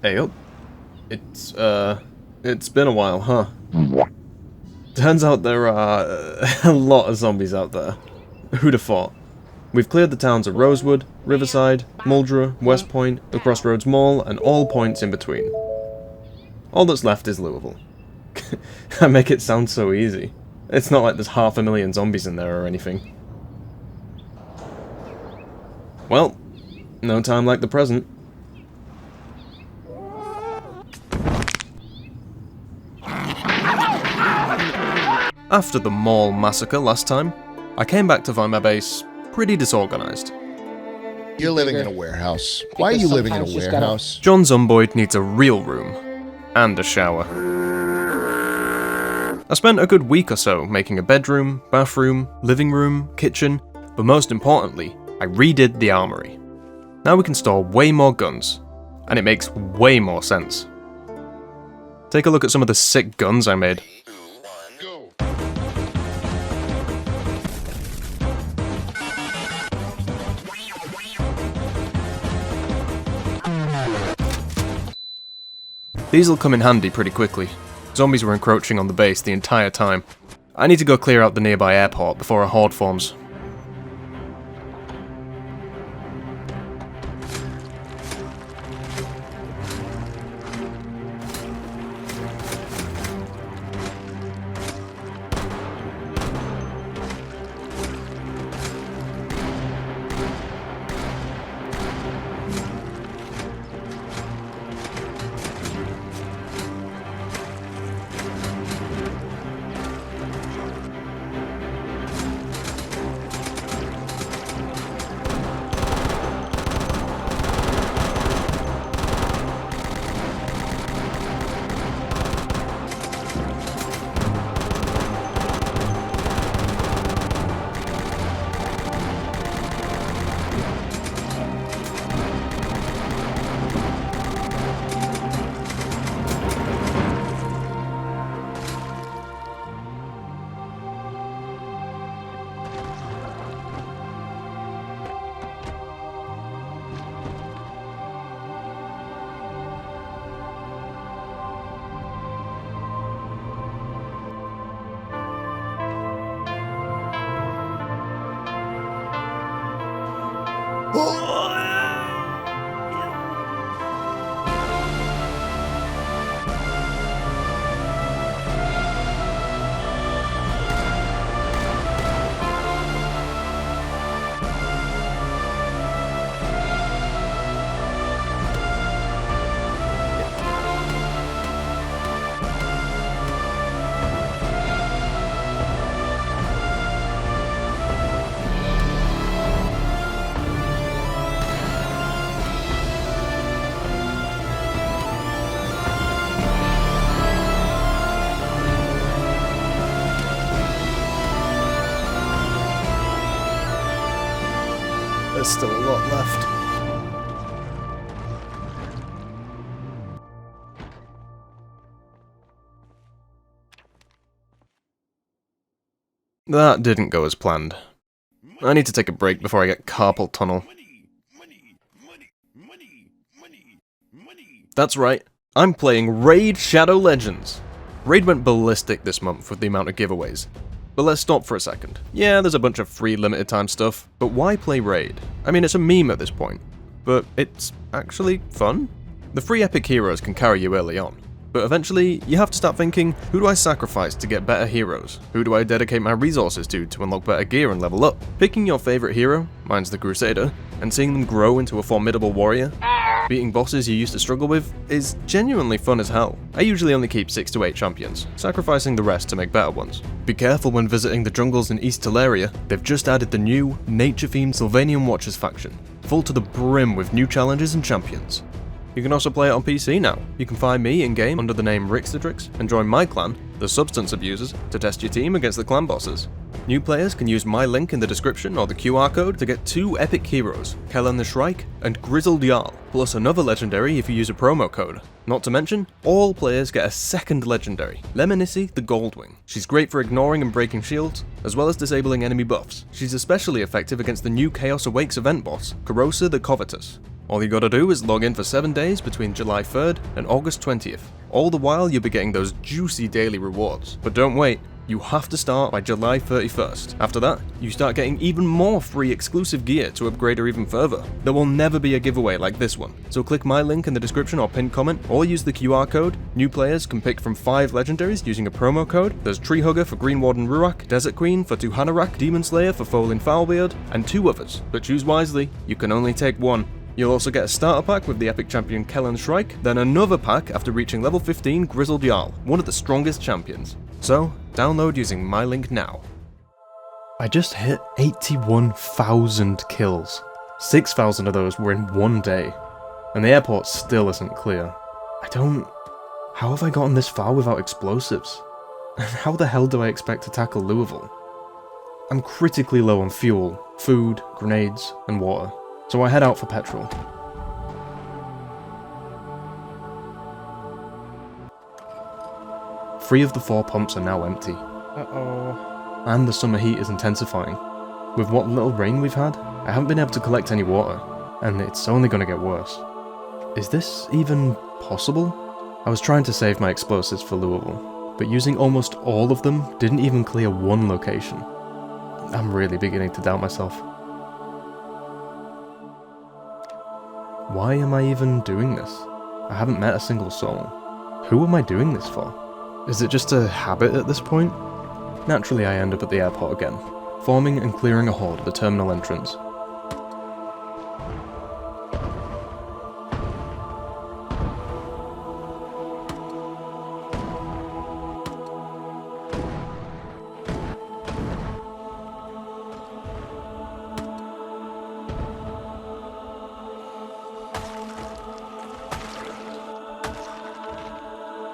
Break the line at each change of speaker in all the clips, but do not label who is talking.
Hey up. It's been a while, huh? Turns out there are a lot of zombies out there. Who'd have thought? We've cleared the towns of Rosewood, Riverside, Muldra, West Point, the Crossroads Mall, and all points in between. All that's left is Louisville. I make it sound so easy. It's not like there's 500,000 zombies in there or anything. Well, no time like the present. After the mall massacre last time, I came back to find my base pretty disorganized.
You're living in a warehouse. Why are you living in a warehouse?
John Zomboid needs a real room. And a shower. I spent a good week or so making a bedroom, bathroom, living room, kitchen, but most importantly, I redid the armory. Now we can store way more guns, and it makes way more sense. Take a look at some of the sick guns I made. These'll come in handy pretty quickly. Zombies were encroaching on the base the entire time. I need to go clear out the nearby airport before a horde forms. There's still a lot left. That didn't go as planned. I need to take a break before I get carpal tunnel. That's right, I'm playing Raid Shadow Legends. Raid went ballistic this month with the amount of giveaways. But let's stop for a second. Yeah, there's a bunch of free limited time stuff, but why play Raid? I mean, it's a meme at this point, but it's actually fun. The free epic heroes can carry you early on, but eventually you have to start thinking, who do I sacrifice to get better heroes? Who do I dedicate my resources to unlock better gear and level up? Picking your favorite hero, mine's the Crusader, and seeing them grow into a formidable warrior, beating bosses you used to struggle with, is genuinely fun as hell. I usually only keep 6 to 8 champions, sacrificing the rest to make better ones. Be careful when visiting the jungles in East Teleria, they've just added the new, nature-themed Sylvanian Watchers faction, full to the brim with new challenges and champions. You can also play it on PC now. You can find me in-game under the name Rixedrix and join my clan, the Substance Abusers, to test your team against the clan bosses. New players can use my link in the description or the QR code to get 2 epic heroes, Kellan the Shrike and Grizzled Jarl, plus another legendary if you use a promo code. Not to mention, all players get a second legendary, Leminisi the Gold-wing. She's great for ignoring and breaking shields, as well as disabling enemy buffs. She's especially effective against the new Chaos Awakes event boss, Korpas the Covetous. All you gotta do is log in for 7 days between July 3rd and August 20th. All the while you'll be getting those juicy daily rewards. But don't wait, you have to start by July 31st. After that, you start getting even more free exclusive gear to upgrade her even further. There will never be a giveaway like this one, so click my link in the description or pinned comment, or use the QR code. New players can pick from 5 legendaries using a promo code. There's Tree Hugger for Green Warden Rurak, Desert Queen for Tuhanarak, Demon Slayer for Folin Foulbeard, and 2 others. But choose wisely, you can only take one. You'll also get a starter pack with the epic champion Kellan the Shrike, then another pack after reaching level 15 Grizzled Jarl, one of the strongest champions. So, download using my link now. I just hit 81,000 kills. 6,000 of those were in one day. And the airport still isn't clear. How have I gotten this far without explosives? And how the hell do I expect to tackle Louisville? I'm critically low on fuel, food, grenades, and water. So I head out for petrol. Three of the 4 pumps are now empty.
Uh-oh.
And the summer heat is intensifying. With what little rain we've had, I haven't been able to collect any water, and it's only going to get worse. Is this even possible? I was trying to save my explosives for Louisville, but using almost all of them didn't even clear one location. I'm really beginning to doubt myself. Why am I even doing this? I haven't met a single soul. Who am I doing this for? Is it just a habit at this point? Naturally, I end up at the airport again, forming and clearing a horde at the terminal entrance.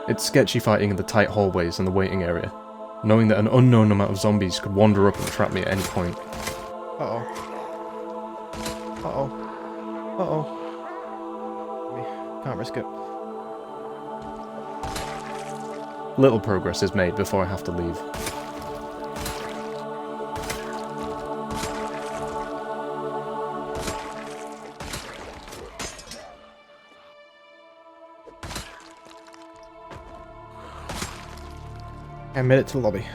It's sketchy fighting in the tight hallways and the waiting area, knowing that an unknown amount of zombies could wander up and trap me at any point.
Uh-oh. Uh-oh. Uh-oh. Can't risk it.
Little progress is made before I have to leave.
I made it to the lobby.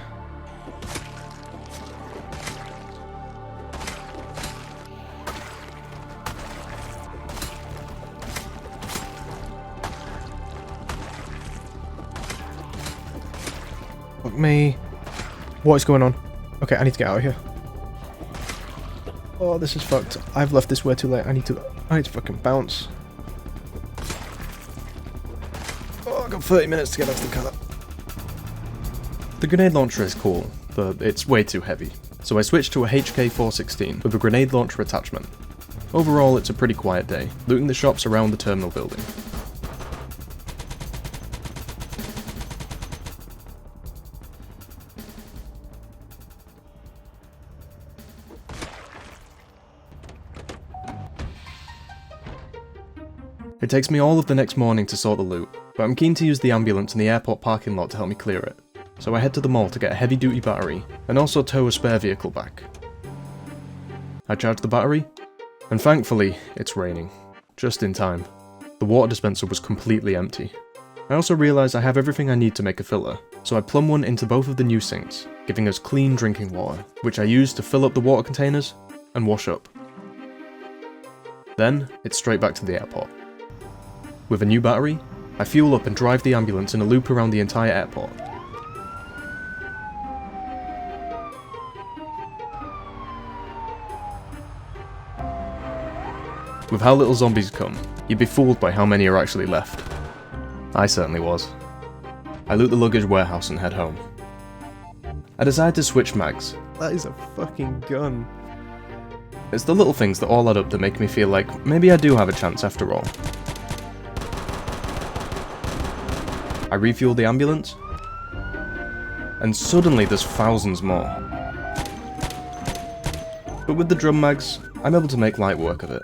Fuck me. What is going on? Okay, I need to get out of here. Oh, this is fucked. I've left this way too late. I need to fucking bounce. Oh, I've got 30 minutes to get off the car.
The grenade launcher is cool, but it's way too heavy, so I switched to a HK-416 with a grenade launcher attachment. Overall, it's a pretty quiet day, looting the shops around the terminal building. It takes me all of the next morning to sort the loot, but I'm keen to use the ambulance in the airport parking lot to help me clear it. So I head to the mall to get a heavy-duty battery, and also tow a spare vehicle back. I charge the battery, and thankfully, it's raining. Just in time. The water dispenser was completely empty. I also realise I have everything I need to make a filler, so I plumb one into both of the new sinks, giving us clean drinking water, which I use to fill up the water containers and wash up. Then, it's straight back to the airport. With a new battery, I fuel up and drive the ambulance in a loop around the entire airport. With how little zombies come, you'd be fooled by how many are actually left. I certainly was. I loot the luggage warehouse and head home. I decide to switch mags.
That is a fucking gun.
It's the little things that all add up that make me feel like maybe I do have a chance after all. I refuel the ambulance, and suddenly there's thousands more. But with the drum mags, I'm able to make light work of it.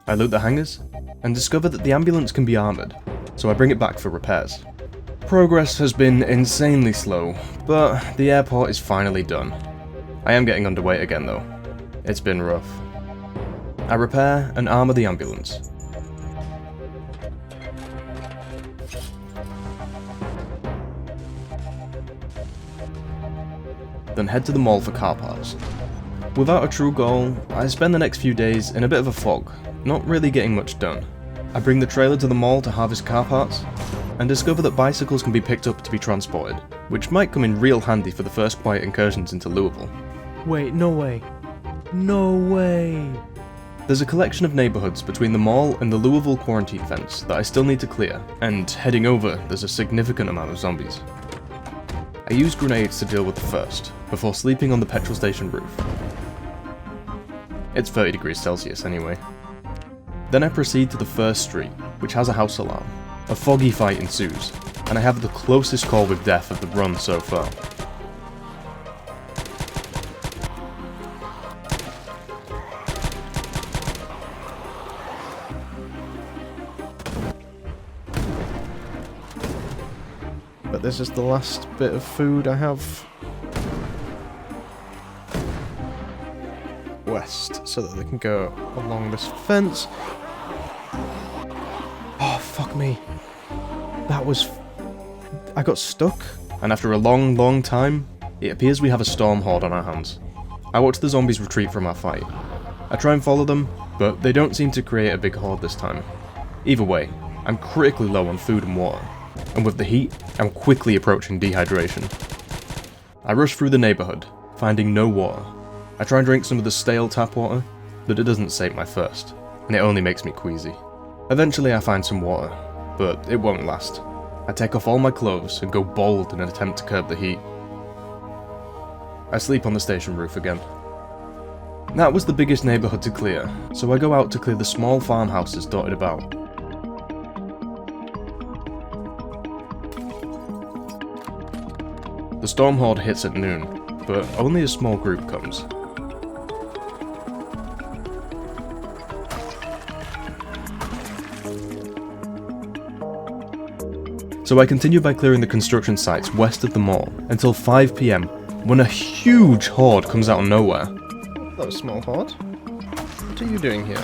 I loot the hangars, and discover that the ambulance can be armoured, so I bring it back for repairs. Progress has been insanely slow, but the airport is finally done. I am getting underweight again though. It's been rough. I repair and armour the ambulance. Then head to the mall for car parts. Without a true goal, I spend the next few days in a bit of a fog, not really getting much done. I bring the trailer to the mall to harvest car parts, and discover that bicycles can be picked up to be transported, which might come in real handy for the first quiet incursions into Louisville.
Wait, no way. No way.
There's a collection of neighbourhoods between the mall and the Louisville quarantine fence that I still need to clear, and heading over, there's a significant amount of zombies. I use grenades to deal with the first, before sleeping on the petrol station roof. It's 30 degrees Celsius anyway. Then I proceed to the first street, which has a house alarm. A foggy fight ensues, and I have the closest call with death of the run so far.
But this is the last bit of food I have. West, so that they can go along this fence. Oh, fuck me. That was... I got stuck.
And after a long time, it appears we have a storm horde on our hands. I watch the zombies retreat from our fight. I try and follow them, but they don't seem to create a big horde this time. Either way, I'm critically low on food and water, and with the heat, I'm quickly approaching dehydration. I rush through the neighbourhood, finding no water. I try and drink some of the stale tap water, but it doesn't sate my thirst, and it only makes me queasy. Eventually I find some water, but it won't last. I take off all my clothes and go bald in an attempt to curb the heat. I sleep on the station roof again. That was the biggest neighbourhood to clear, so I go out to clear the small farmhouses dotted about. The storm horde hits at noon, but only a small group comes. So I continue by clearing the construction sites west of the mall until 5 PM, when a huge horde comes out of nowhere.
Hello, small horde. What are you doing here?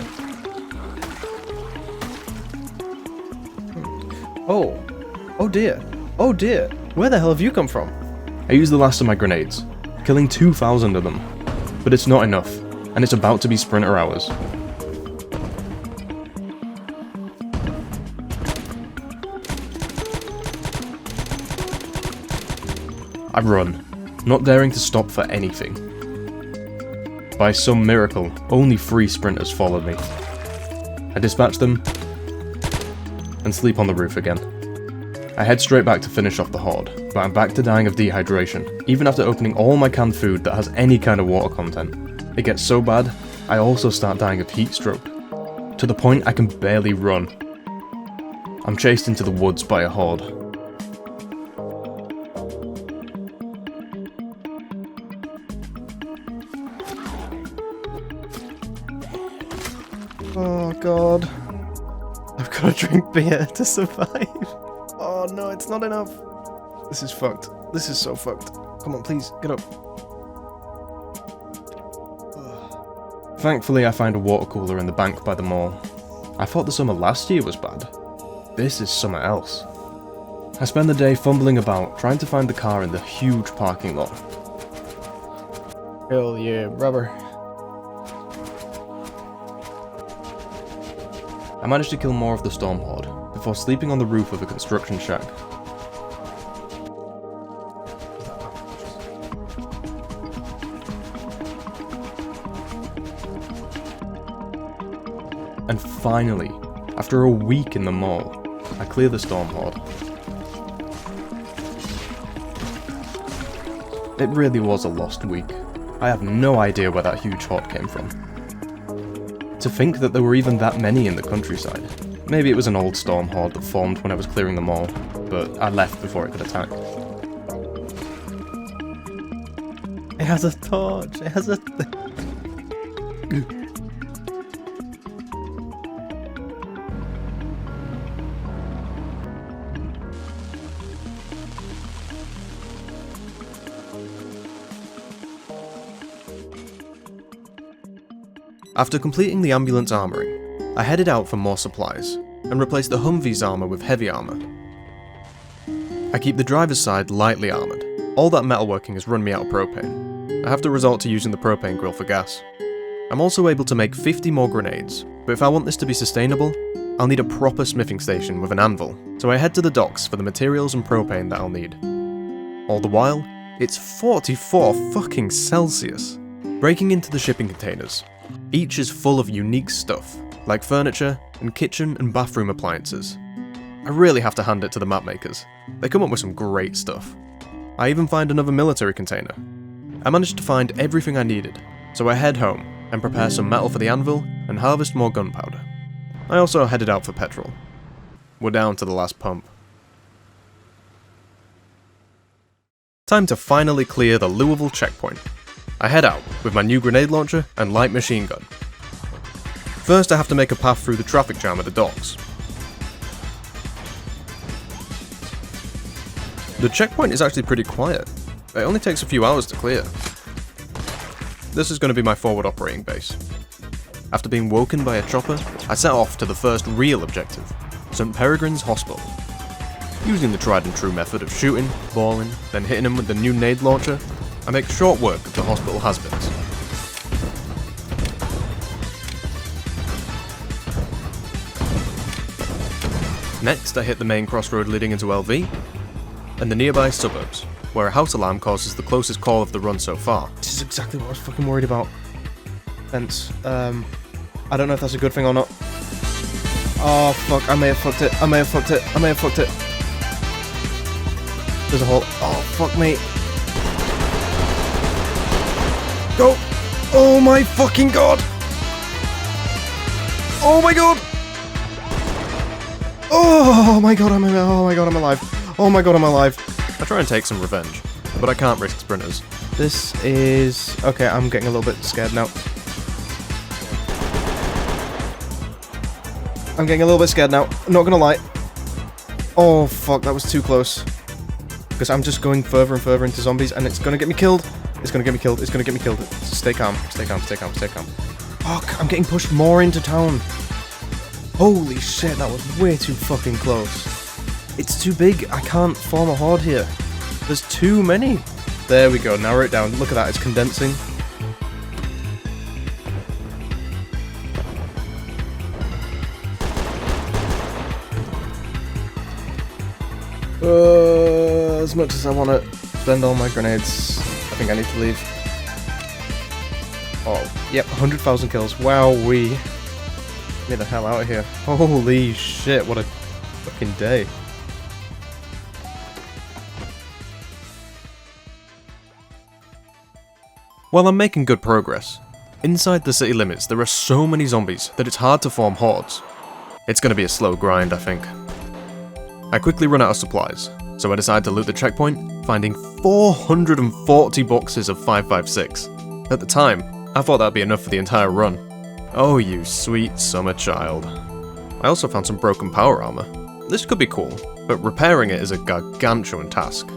Oh. Oh dear. Oh dear. Where the hell have you come from?
I use the last of my grenades, killing 2,000 of them. But it's not enough, and it's about to be sprinter hours. I run, not daring to stop for anything. By some miracle, only 3 sprinters followed me. I dispatch them, and sleep on the roof again. I head straight back to finish off the horde, but I'm back to dying of dehydration, even after opening all my canned food that has any kind of water content. It gets so bad, I also start dying of heat stroke, to the point I can barely run. I'm chased into the woods by a horde.
Oh god. I've got to drink beer to survive. Oh no, it's not enough. This is fucked. This is so fucked. Come on, please, get up.
Thankfully, I find a water cooler in the bank by the mall. I thought the summer last year was bad. This is summer else. I spend the day fumbling about, trying to find the car in the huge parking lot.
Hell yeah, rubber.
I managed to kill more of the storm horde, before sleeping on the roof of a construction shack. And finally, after a week in the mall, I clear the storm horde. It really was a lost week. I have no idea where that huge horde came from. To think that there were even that many in the countryside. Maybe it was an old storm horde that formed when I was clearing the mall, but I left before it could attack.
It has a torch. It has a...
After completing the ambulance armouring, I headed out for more supplies, and replaced the Humvee's armour with heavy armour. I keep the driver's side lightly armoured. All that metalworking has run me out of propane. I have to resort to using the propane grill for gas. I'm also able to make 50 more grenades, but if I want this to be sustainable, I'll need a proper smithing station with an anvil, so I head to the docks for the materials and propane that I'll need. All the while, it's 44 fucking Celsius. Breaking into the shipping containers. Each is full of unique stuff, like furniture and kitchen and bathroom appliances. I really have to hand it to the map makers. They come up with some great stuff. I even find another military container. I managed to find everything I needed, so I head home and prepare some metal for the anvil and harvest more gunpowder. I also headed out for petrol. We're down to the last pump. Time to finally clear the Louisville checkpoint. I head out with my new grenade launcher and light machine gun. First I have to make a path through the traffic jam at the docks. The checkpoint is actually pretty quiet. It only takes a few hours to clear. This is going to be my forward operating base. After being woken by a chopper, I set off to the first real objective, St. Peregrine's Hospital. Using the tried and true method of shooting, balling, then hitting him with the new nade launcher, I make short work of the hospital has-beens. Next, I hit the main crossroad leading into LV, and the nearby suburbs, where a house alarm causes the closest call of the run so far.
This is exactly what I was fucking worried about. Fence. I don't know if that's a good thing or not. Oh fuck, I may have fucked it. I may have fucked it. I may have fucked it. There's a hole. Oh fuck me. Go! Oh my fucking god! Oh my god! Oh my god, I'm alive. Oh my god, I'm alive.
I try and take some revenge, but I can't risk sprinters.
This is... Okay, I'm getting a little bit scared now. I'm getting a little bit scared now, not gonna lie. Oh fuck, that was too close. Because I'm just going further and further into zombies and it's gonna get me killed. It's gonna get me killed, it's gonna get me killed. Stay calm, stay calm, stay calm, stay calm. Fuck, I'm getting pushed more into town. Holy shit, that was way too fucking close. It's too big, I can't form a horde here. There's too many. There we go, narrow it down. Look at that, it's condensing. As much as I want to spend all my grenades, I think I need to leave. Oh, yep, 100,000 kills. Wowee. Get me the hell out of here. Holy shit, what a fucking day.
While I'm making good progress, inside the city limits there are so many zombies that it's hard to form hordes. It's going to be a slow grind, I think. I quickly run out of supplies, so I decide to loot the checkpoint, finding 440 boxes of 5.56. At the time, I thought that'd be enough for the entire run. Oh, you sweet summer child. I also found some broken power armor. This could be cool, but repairing it is a gargantuan task.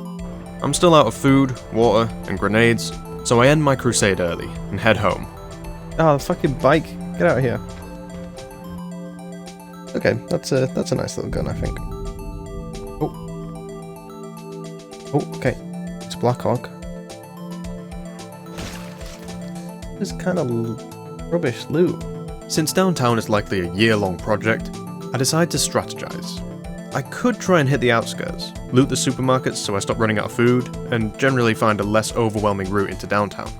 I'm still out of food, water, and grenades, so I end my crusade early and head home.
Oh, the fucking bike. Get out of here. Okay, that's a nice little gun, I think. Oh, okay. It's Black Hawk. This kind of rubbish loot.
Since downtown is likely a year-long project, I decide to strategize. I could try and hit the outskirts, loot the supermarkets so I stop running out of food, and generally find a less overwhelming route into downtown.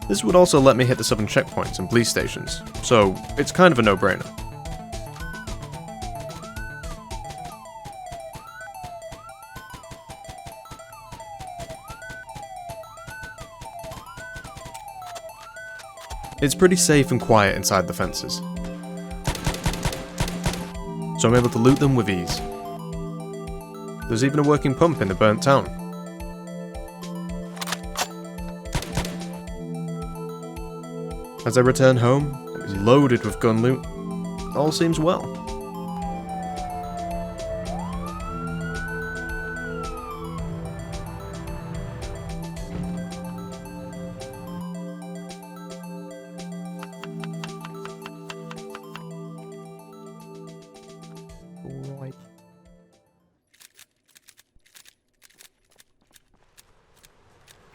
This would also let me hit the southern checkpoints and police stations, so it's kind of a no-brainer. It's pretty safe and quiet inside the fences, so I'm able to loot them with ease. There's even a working pump in the burnt town. As I return home, it was loaded with gun loot. All seems well.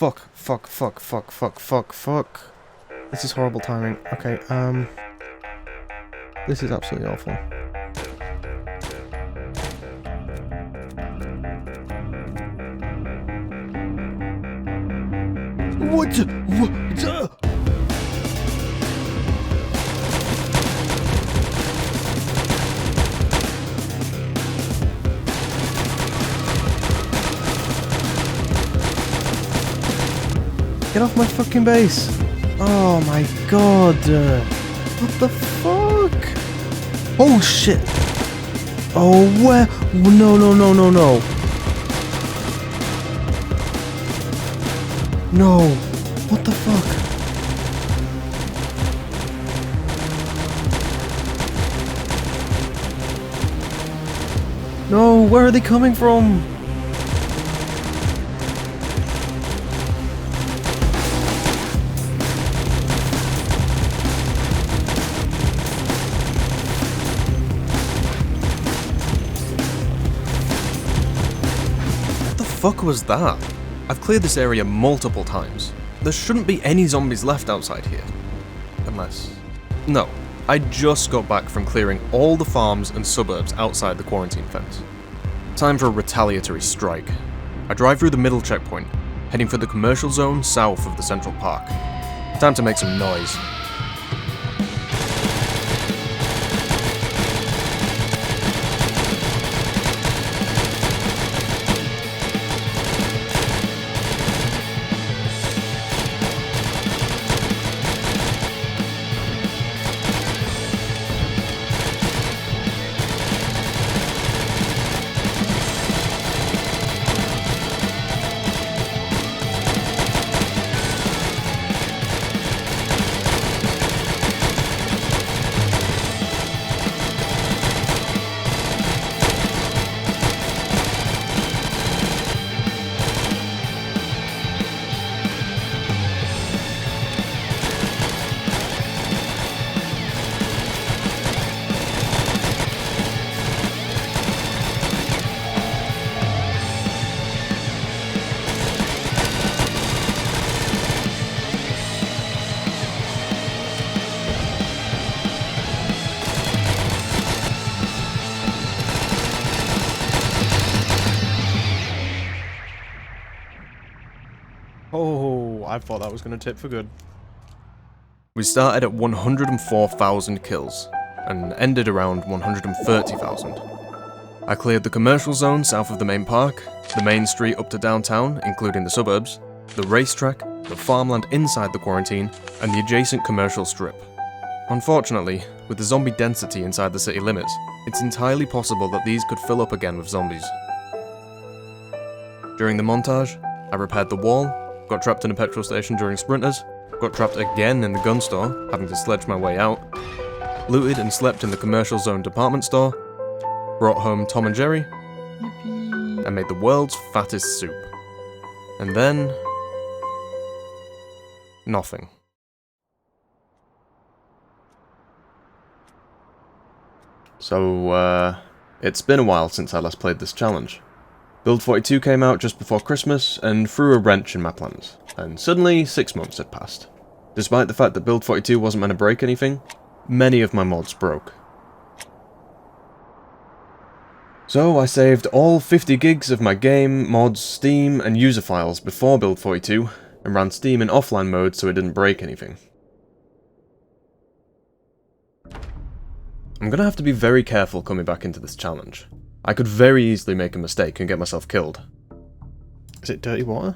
Fuck, fuck, fuck, fuck, fuck, fuck, fuck. This is horrible timing. Okay, this is absolutely awful. What? Get off my fucking base! Oh my god! What the fuck? Oh shit! Oh where? No no no no no! No! What the fuck? No! Where are they coming from?
What the fuck was that? I've cleared this area multiple times. There shouldn't be any zombies left outside here. Unless... No. I just got back from clearing all the farms and suburbs outside the quarantine fence. Time for a retaliatory strike. I drive through the middle checkpoint, heading for the commercial zone south of the central park. Time to make some noise.
Oh, I thought that was going to tip for good.
We started at 104,000 kills, and ended around 130,000. I cleared the commercial zone south of the main park, the main street up to downtown, including the suburbs, the racetrack, the farmland inside the quarantine, and the adjacent commercial strip. Unfortunately, with the zombie density inside the city limits, it's entirely possible that these could fill up again with zombies. During the montage, I repaired the wall, got trapped in a petrol station during sprinters, got trapped again in the gun store, having to sledge my way out, looted and slept in the commercial zone department store, brought home Tom and Jerry, and made the world's fattest soup. And then... nothing. So, it's been a while since I last played this challenge. Build 42 came out just before Christmas and threw a wrench in my plans, and suddenly 6 months had passed. Despite the fact that Build 42 wasn't meant to break anything, many of my mods broke. So I saved all 50 gigs of my game, mods, Steam, and user files before Build 42, and ran Steam in offline mode so it didn't break anything. I'm gonna have to be very careful coming back into this challenge. I could very easily make a mistake and get myself killed.
Is it dirty water?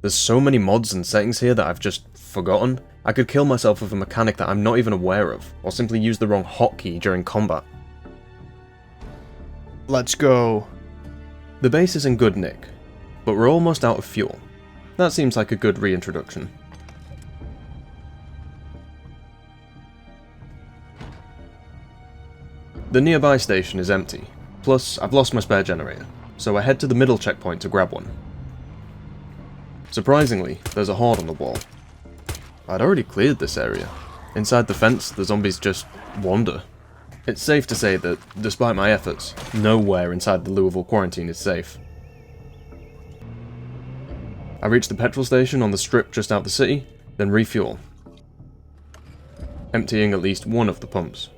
There's so many mods and settings here that I've just forgotten. I could kill myself with a mechanic that I'm not even aware of, or simply use the wrong hotkey during combat.
Let's go.
The base is in good nick, but we're almost out of fuel. That seems like a good reintroduction. The nearby station is empty, plus I've lost my spare generator, so I head to the middle checkpoint to grab one. Surprisingly, there's a horde on the wall. I'd already cleared this area. Inside the fence, the zombies just wander. It's safe to say that, despite my efforts, nowhere inside the Louisville quarantine is safe. I reach the petrol station on the strip just out the city, then refuel, emptying at least one of the pumps.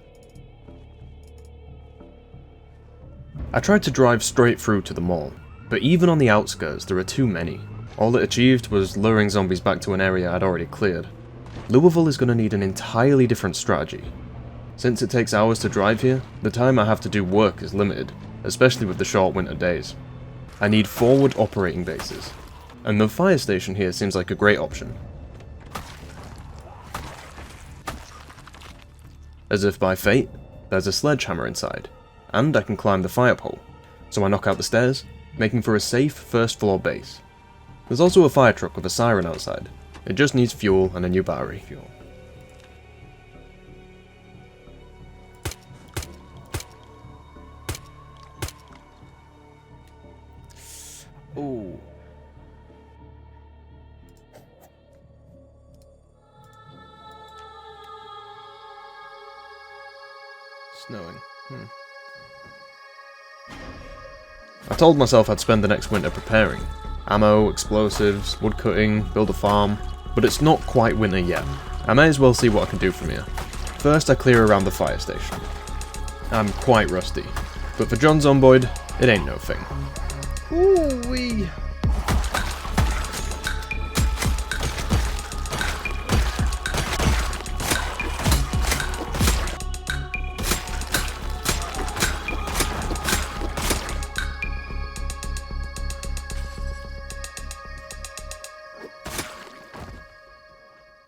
I tried to drive straight through to the mall, but even on the outskirts there are too many. All it achieved was luring zombies back to an area I'd already cleared. Louisville is going to need an entirely different strategy. Since it takes hours to drive here, the time I have to do work is limited, especially with the short winter days. I need forward operating bases, and the fire station here seems like a great option. As if by fate, there's a sledgehammer inside, and I can climb the fire pole, so I knock out the stairs, making for a safe first floor base. There's also a fire truck with a siren outside. It just needs fuel and a new battery. Ooh. Snowing. I told myself I'd spend the next winter preparing. Ammo, explosives, wood cutting, build a farm, but it's not quite winter yet. I may as well see what I can do from here. First I clear around the fire station. I'm quite rusty, but for John Zomboid, it ain't no thing. Ooh-wee!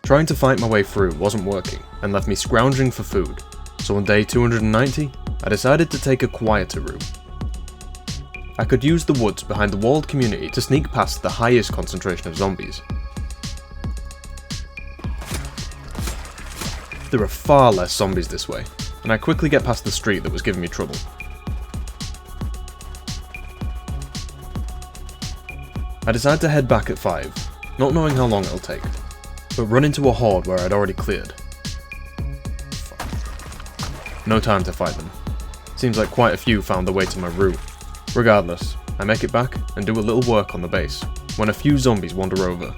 Trying to fight my way through wasn't working, and left me scrounging for food, so on day 290, I decided to take a quieter route. I could use the woods behind the walled community to sneak past the highest concentration of zombies. There are far less zombies this way, and I quickly get past the street that was giving me trouble. I decide to head back at 5, not knowing how long it'll take, but run into a horde where I'd already cleared. No time to fight them. Seems like quite a few found their way to my route. Regardless, I make it back and do a little work on the base, when a few zombies wander over.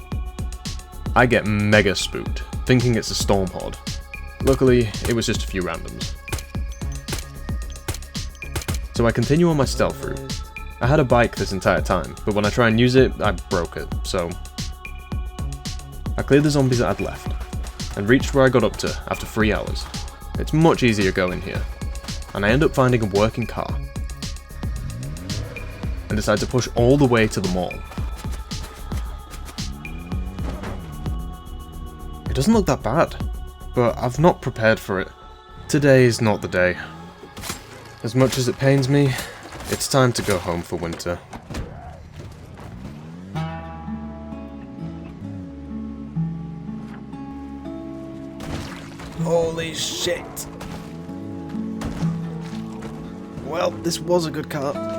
I get mega spooked, thinking it's a storm horde. Luckily, it was just a few randoms. So I continue on my stealth route. I had a bike this entire time, but when I try and use it, I broke it, so I cleared the zombies that I'd left, and reached where I got up to after 3 hours. It's much easier going here, and I end up finding a working car, and decide to push all the way to the mall. It doesn't look that bad, but I've not prepared for it. Today is not the day. As much as it pains me, it's time to go home for winter.
Holy shit! Well, this was a good car.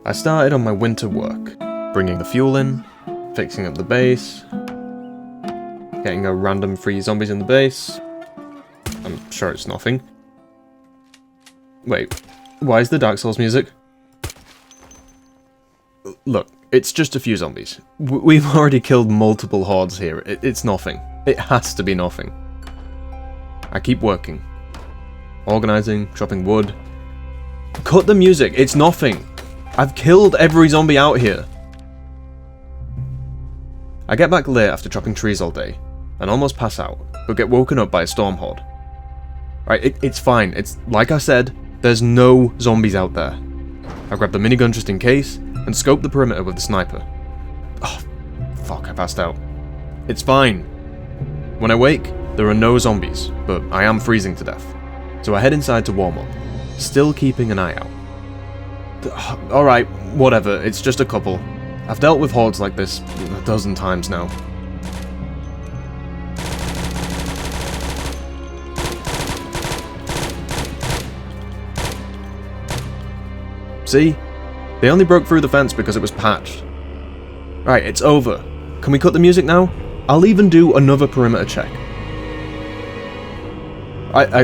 I started on my winter work, bringing the fuel in, fixing up the base, getting a random 3 zombies in the base. I'm sure it's nothing. Wait, why is the Dark Souls music? Look, it's just a few zombies. We've already killed multiple hordes here. It's nothing. It has to be nothing. I keep working. Organizing, chopping wood. Cut the music, it's nothing. I've killed every zombie out here. I get back late after chopping trees all day, and almost pass out, but get woken up by a storm horde. Right, it's fine. It's like I said, there's no zombies out there. I grab the minigun just in case, and scope the perimeter with the sniper. Oh, fuck, I passed out. It's fine. When I wake, there are no zombies, but I am freezing to death. So I head inside to warm up, still keeping an eye out. Alright, whatever, it's just a couple. I've dealt with hordes like this a dozen times now. See? They only broke through the fence because it was patched. Right, it's over. Can we cut the music now? I'll even do another perimeter check.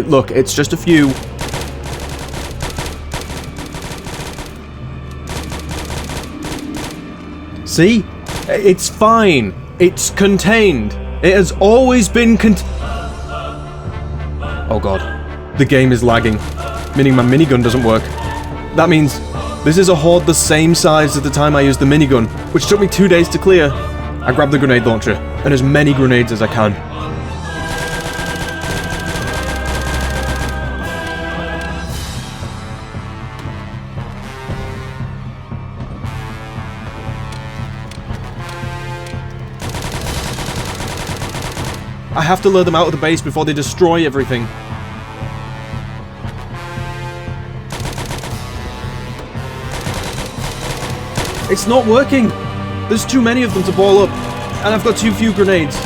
Look, it's just a few. See? It's fine. It's contained. It has always been Oh god. The game is lagging. Meaning my minigun doesn't work. That means this is a horde the same size as the time I used the minigun, which took me 2 days to clear. I grab the grenade launcher, and as many grenades as I can. I have to lure them out of the base before they destroy everything. It's not working! There's too many of them to ball up, and I've got too few grenades.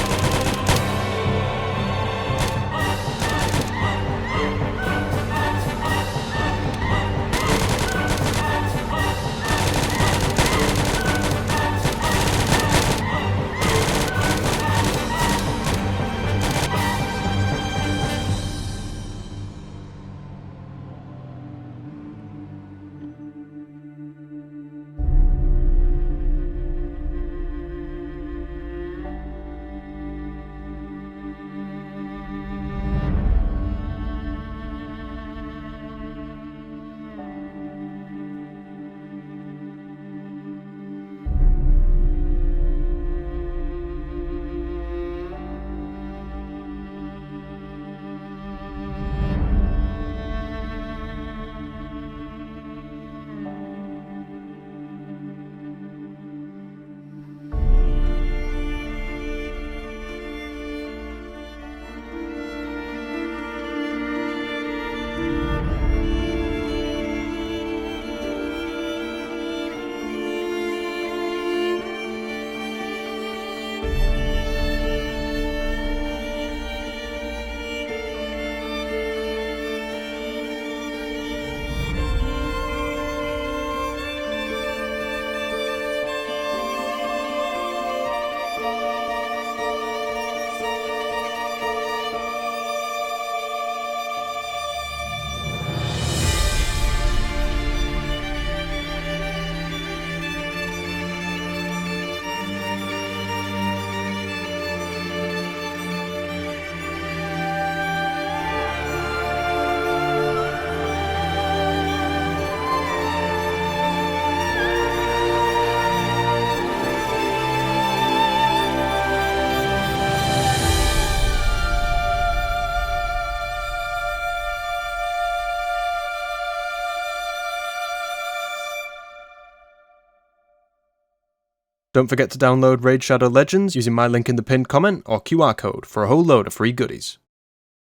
Don't forget to download Raid Shadow Legends using my link in the pinned comment or QR code for a whole load of free goodies.